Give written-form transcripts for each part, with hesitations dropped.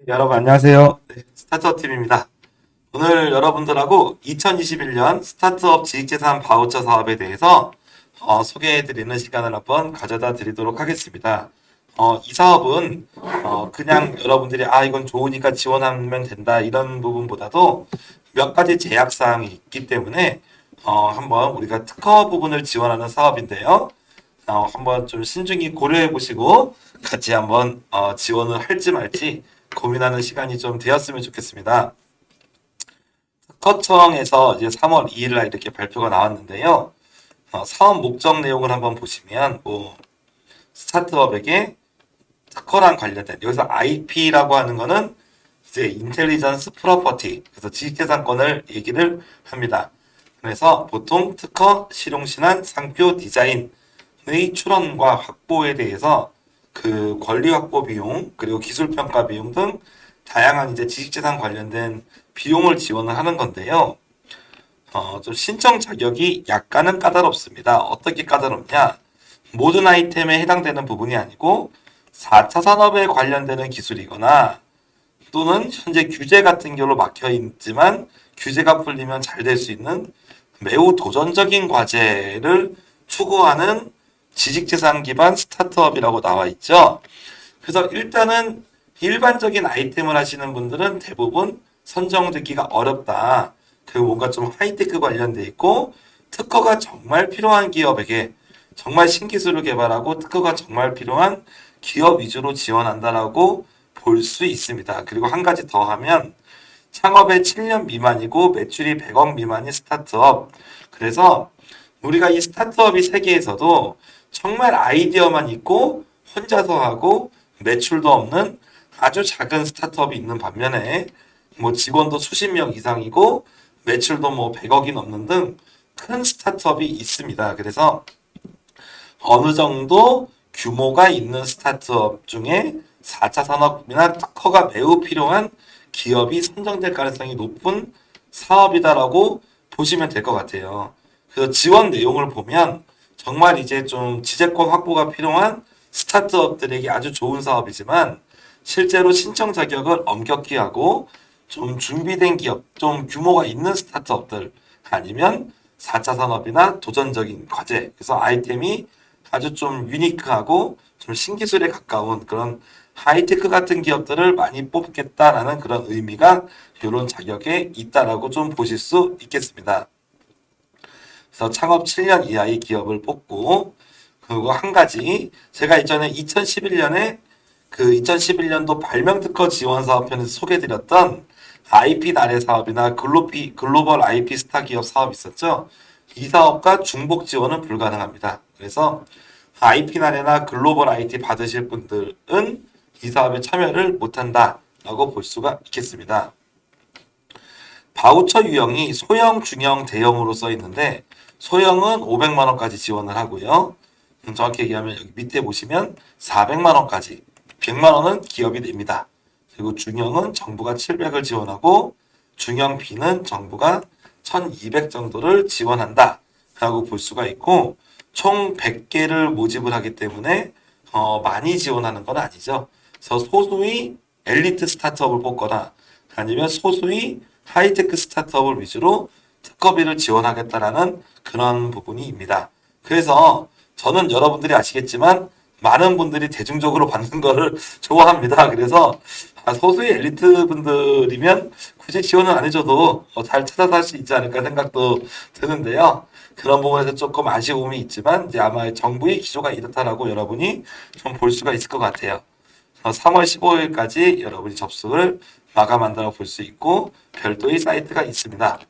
여러분 안녕하세요. 네, 스타트업 팀입니다. 오늘 여러분들하고 2021년 스타트업 지식재산 바우처 사업에 대해서 소개해드리는 시간을 한번 가져다 드리도록 하겠습니다. 이 사업은 그냥 여러분들이 이건 좋으니까 지원하면 된다 이런 부분보다도 몇 가지 제약사항이 있기 때문에 한번 우리가 특허 부분을 지원하는 사업인데요. 한번 좀 신중히 고려해 보시고 같이 한번 지원을 할지 말지 고민하는 시간이 좀 되었으면 좋겠습니다. 특허청에서 이제 3월 2일 날 이렇게 발표가 나왔는데요. 사업 목적 내용을 한번 보시면 스타트업에게 특허랑 관련된 여기서 IP라고 하는 거는 이제 인텔리전스 프로퍼티 그래서 지식재산권을 얘기를 합니다. 그래서 보통 특허, 실용신안, 상표, 디자인의 출원과 확보에 대해서 그 권리 확보 비용 그리고 기술 평가 비용 등 다양한 이제 지식재산 관련된 비용을 지원을 하는 건데요. 좀 신청 자격이 약간은 까다롭습니다. 어떻게 까다롭냐? 모든 아이템에 해당되는 부분이 아니고 4차 산업에 관련되는 기술이거나 또는 현재 규제 같은 경우로 막혀 있지만 규제가 풀리면 잘 될 수 있는 매우 도전적인 과제를 추구하는 지식재산 기반 스타트업이라고 나와 있죠. 그래서 일단은 일반적인 아이템을 하시는 분들은 대부분 선정되기가 어렵다. 그리고 뭔가 좀 하이테크 관련돼 있고 특허가 정말 필요한 기업에게 정말 신기술을 개발하고 특허가 정말 필요한 기업 위주로 지원한다라고 볼 수 있습니다. 그리고 한 가지 더 하면 창업에 7년 미만이고 매출이 100억 미만인 스타트업. 그래서 우리가 이 스타트업이 세계에서도 정말 아이디어만 있고 혼자서 하고 매출도 없는 아주 작은 스타트업이 있는 반면에 뭐 직원도 수십 명 이상이고 매출도 뭐 100억이 넘는 등 큰 스타트업이 있습니다. 그래서 어느 정도 규모가 있는 스타트업 중에 4차 산업이나 특허가 매우 필요한 기업이 선정될 가능성이 높은 사업이다라고 보시면 될 것 같아요. 그래서 지원 내용을 보면 정말 이제 좀 지재권 확보가 필요한 스타트업들에게 아주 좋은 사업이지만 실제로 신청 자격을 엄격히 하고 좀 준비된 기업, 좀 규모가 있는 스타트업들 아니면 4차 산업이나 도전적인 과제, 그래서 아이템이 아주 좀 유니크하고 좀 신기술에 가까운 그런 하이테크 같은 기업들을 많이 뽑겠다라는 그런 의미가 이런 자격에 있다라고 좀 보실 수 있겠습니다. 그래서 창업 7년 이하의 기업을 뽑고 그리고 한 가지 제가 이전에 2011년에 그 2011년도 발명특허 지원 사업편에서 소개드렸던 IP 나래 사업이나 글로벌 IP 스타 기업 사업 있었죠. 이 사업과 중복 지원은 불가능합니다. 그래서 IP 나래나 글로벌 IT 받으실 분들은 이 사업에 참여를 못한다라고 볼 수가 있겠습니다. 바우처 유형이 소형, 중형, 대형으로 써 있는데 소형은 500만 원까지 지원을 하고요. 정확히 얘기하면 여기 밑에 보시면 400만 원까지 100만 원은 기업이 냅니다. 그리고 중형은 정부가 700을 지원하고 중형 B는 정부가 1200 정도를 지원한다 라고 볼 수가 있고 총 100개를 모집을 하기 때문에 많이 지원하는 건 아니죠. 그래서 소수의 엘리트 스타트업을 뽑거나 아니면 소수의 하이테크 스타트업을 위주로 특허비를 지원하겠다라는 그런 부분이입니다. 그래서 저는 여러분들이 아시겠지만 많은 분들이 대중적으로 받는 거를 좋아합니다. 그래서 소수의 엘리트 분들이면 굳이 지원을 안 해줘도 잘 찾아서 할 수 있지 않을까 생각도 드는데요. 그런 부분에서 조금 아쉬움이 있지만 이제 아마 정부의 기조가 이렇다라고 여러분이 좀 볼 수가 있을 것 같아요. 3월 15일까지 여러분이 접수를 마감한다고 볼 수 있고 별도의 사이트가 있습니다.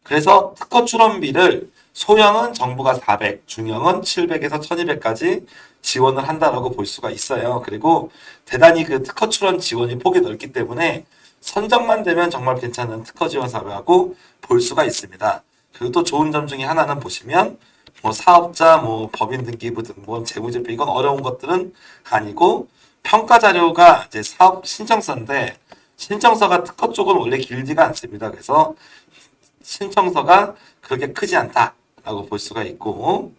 그래서 특허 출원비를 소형은 정부가 400, 중형은 700에서 1200까지 지원을 한다라고 볼 수가 있어요. 그리고 대단히 그 특허 출원 지원이 폭이 넓기 때문에 선정만 되면 정말 괜찮은 특허 지원 사업이라고 볼 수가 있습니다. 그리고 또 좋은 점 중에 하나는 보시면 뭐 사업자, 뭐 법인 등기부 등, 뭐 재무제표 이건 어려운 것들은 아니고 평가 자료가 이제 사업 신청서인데 신청서가 특허 쪽은 원래 길지가 않습니다. 그래서 신청서가 그렇게 크지 않다라고 볼 수가 있고,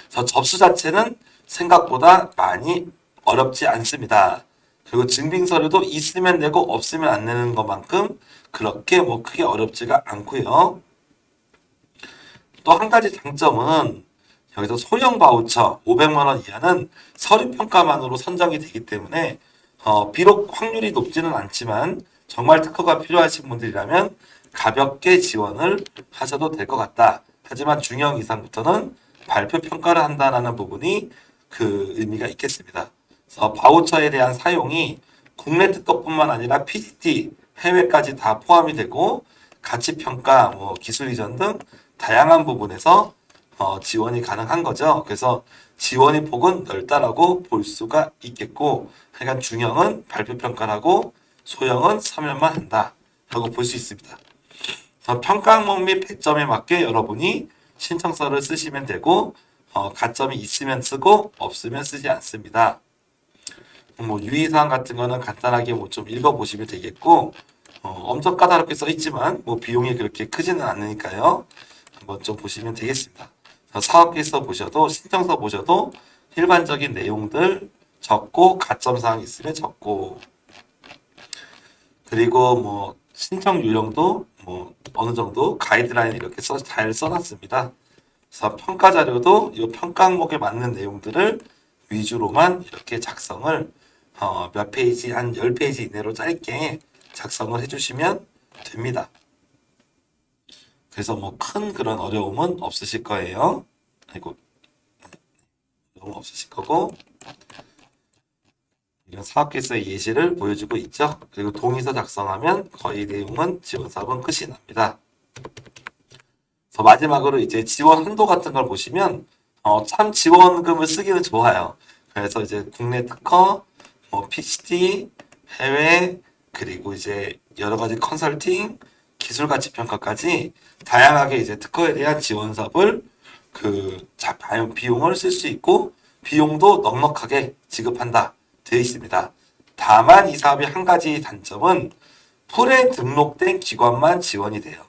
그래서 접수 자체는 생각보다 많이 어렵지 않습니다. 그리고 증빙서류도 있으면 내고 없으면 안 내는 것만큼 그렇게 뭐 크게 어렵지가 않고요. 또 한 가지 장점은 여기서 소형 바우처 500만 원 이하는 서류 평가만으로 선정이 되기 때문에 비록 확률이 높지는 않지만 정말 특허가 필요하신 분들이라면 가볍게 지원을 하셔도 될 것 같다. 하지만 중형 이상부터는 발표 평가를 한다는 부분이 그 의미가 있겠습니다. 그래서 바우처에 대한 사용이 국내 특허뿐만 아니라 PCT, 해외까지 다 포함이 되고 가치 평가, 뭐 기술 이전 등 다양한 부분에서 지원이 가능한 거죠. 그래서 지원의 폭은 넓다라고 볼 수가 있겠고, 하여간 중형은 발표 평가를 하고 소형은 서면만 한다 라고 볼 수 있습니다. 평가 항목 및 배점에 맞게 여러분이 신청서를 쓰시면 되고 가점이 있으면 쓰고 없으면 쓰지 않습니다. 뭐 유의사항 같은 거는 간단하게 뭐 좀 읽어보시면 되겠고 엄청 까다롭게 써 있지만 뭐 비용이 그렇게 크지는 않으니까요. 한번 좀 보시면 되겠습니다. 사업계획서 보셔도 신청서 보셔도 일반적인 내용들 적고 가점사항 있으면 적고 그리고 뭐 신청 요령도 뭐 어느 정도 가이드라인 이렇게 잘 써놨습니다. 그래서 평가 자료도 이 평가 항목에 맞는 내용들을 위주로만 이렇게 작성을 몇 페이지 한 10페이지 이내로 짧게 작성을 해주시면 됩니다. 그래서 뭐 큰 그런 어려움은 없으실 거예요. 아이고 어려움 없으실 거고 이런 사업계획서의 예시를 보여주고 있죠. 그리고 동의서 작성하면 거의 내용은 지원 사업은 끝이 납니다. 그래서 마지막으로 이제 지원 한도 같은 걸 보시면 참 지원금을 쓰기는 좋아요. 그래서 이제 국내 특허, 뭐 PCT, 해외 그리고 이제 여러 가지 컨설팅, 기술 가치 평가까지 다양하게 이제 특허에 대한 지원 사업을 비용을 쓸 수 있고 비용도 넉넉하게 지급한다 되어 있습니다. 다만 이 사업의 한 가지 단점은 풀에 등록된 기관만 지원이 돼요.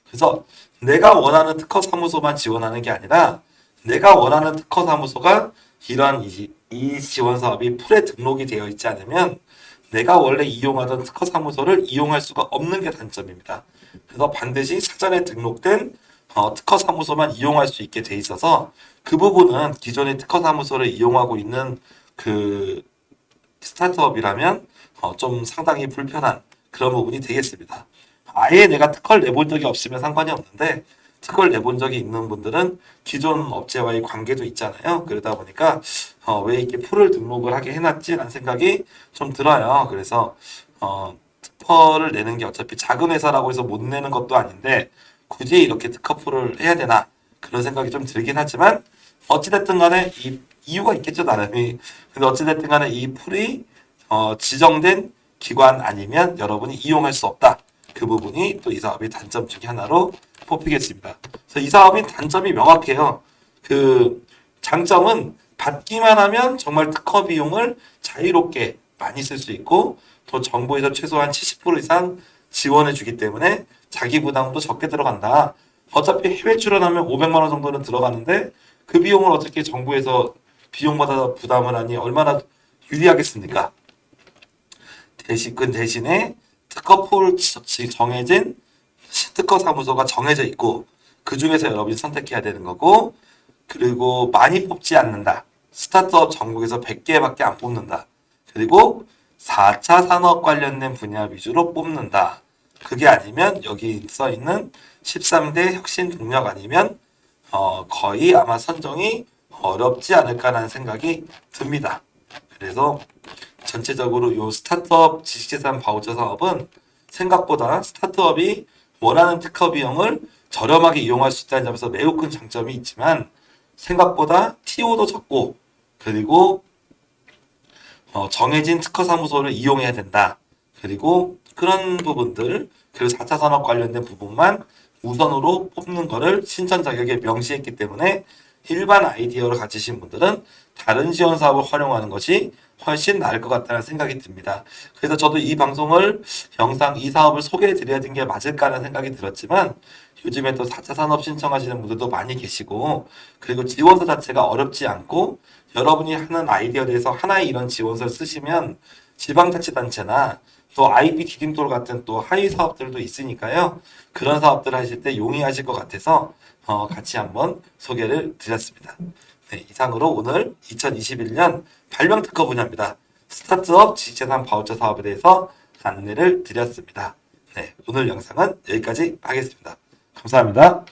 그래서 내가 원하는 특허 사무소만 지원하는 게 아니라 내가 원하는 특허 사무소가 이런 이 지원 사업이 풀에 등록이 되어 있지 않으면 내가 원래 이용하던 특허 사무소를 이용할 수가 없는 게 단점입니다. 그래서 반드시 사전에 등록된 특허 사무소만 이용할 수 있게 돼 있어서 그 부분은 기존의 특허 사무소를 이용하고 있는 그 스타트업이라면 좀 상당히 불편한 그런 부분이 되겠습니다. 아예 내가 특허를 내본 적이 없으면 상관이 없는데 특허를 내본 적이 있는 분들은 기존 업체와의 관계도 있잖아요. 그러다 보니까 왜 이렇게 풀을 등록을 하게 해놨지라는 생각이 좀 들어요. 그래서 특허를 내는 게 어차피 작은 회사라고 해서 못 내는 것도 아닌데 굳이 이렇게 특허 풀을 해야 되나 그런 생각이 좀 들긴 하지만 어찌됐든 간에 이 이유가 있겠죠 나름이. 근데 어찌됐든 간에 이 풀이 지정된 기관 아니면 여러분이 이용할 수 없다. 그 부분이 또 이 사업의 단점 중에 하나로 뽑히겠습니다. 그래서 이 사업의 단점이 명확해요. 그 장점은 받기만 하면 정말 특허 비용을 자유롭게 많이 쓸 수 있고 또 정부에서 최소한 70% 이상 지원해 주기 때문에 자기 부담도 적게 들어간다. 어차피 해외 출연하면 500만 원 정도는 들어가는데 그 비용을 어떻게 정부에서 비용마다 부담을 하니 얼마나 유리하겠습니까? 대신에 특허풀 정해진 특허 사무소가 정해져 있고 그 중에서 여러분이 선택해야 되는 거고 그리고 많이 뽑지 않는다. 스타트업 전국에서 100개밖에 안 뽑는다. 그리고 4차 산업 관련된 분야 위주로 뽑는다. 그게 아니면 여기 써 있는 13대 혁신 동력 아니면 거의 아마 선정이 어렵지 않을까라는 생각이 듭니다. 그래서 전체적으로 이 스타트업 지식재산 바우처 사업은 생각보다 스타트업이 원하는 특허 비용을 저렴하게 이용할 수 있다는 점에서 매우 큰 장점이 있지만 생각보다 TO도 적고 그리고 정해진 특허 사무소를 이용해야 된다. 그리고 그런 부분들 그리고 4차 산업 관련된 부분만 우선으로 뽑는 거를 신청 자격에 명시했기 때문에 일반 아이디어를 가지신 분들은 다른 지원 사업을 활용하는 것이 훨씬 나을 것 같다는 생각이 듭니다. 그래서 저도 이 방송을 영상 이 사업을 소개해 드려야 되는 게 맞을까라는 생각이 들었지만 요즘에 또 4차 산업 신청하시는 분들도 많이 계시고, 그리고 지원서 자체가 어렵지 않고, 여러분이 하는 아이디어에 대해서 하나의 이런 지원서를 쓰시면 지방자치단체나 또 IP 디딤돌 같은 또 하위 사업들도 있으니까요. 그런 사업들 하실 때 용이하실 것 같아서 같이 한번 소개를 드렸습니다. 네, 이상으로 오늘 2021년 발명 특허 분야입니다. 스타트업 지식재산 바우처 사업에 대해서 안내를 드렸습니다. 네, 오늘 영상은 여기까지 하겠습니다. 감사합니다.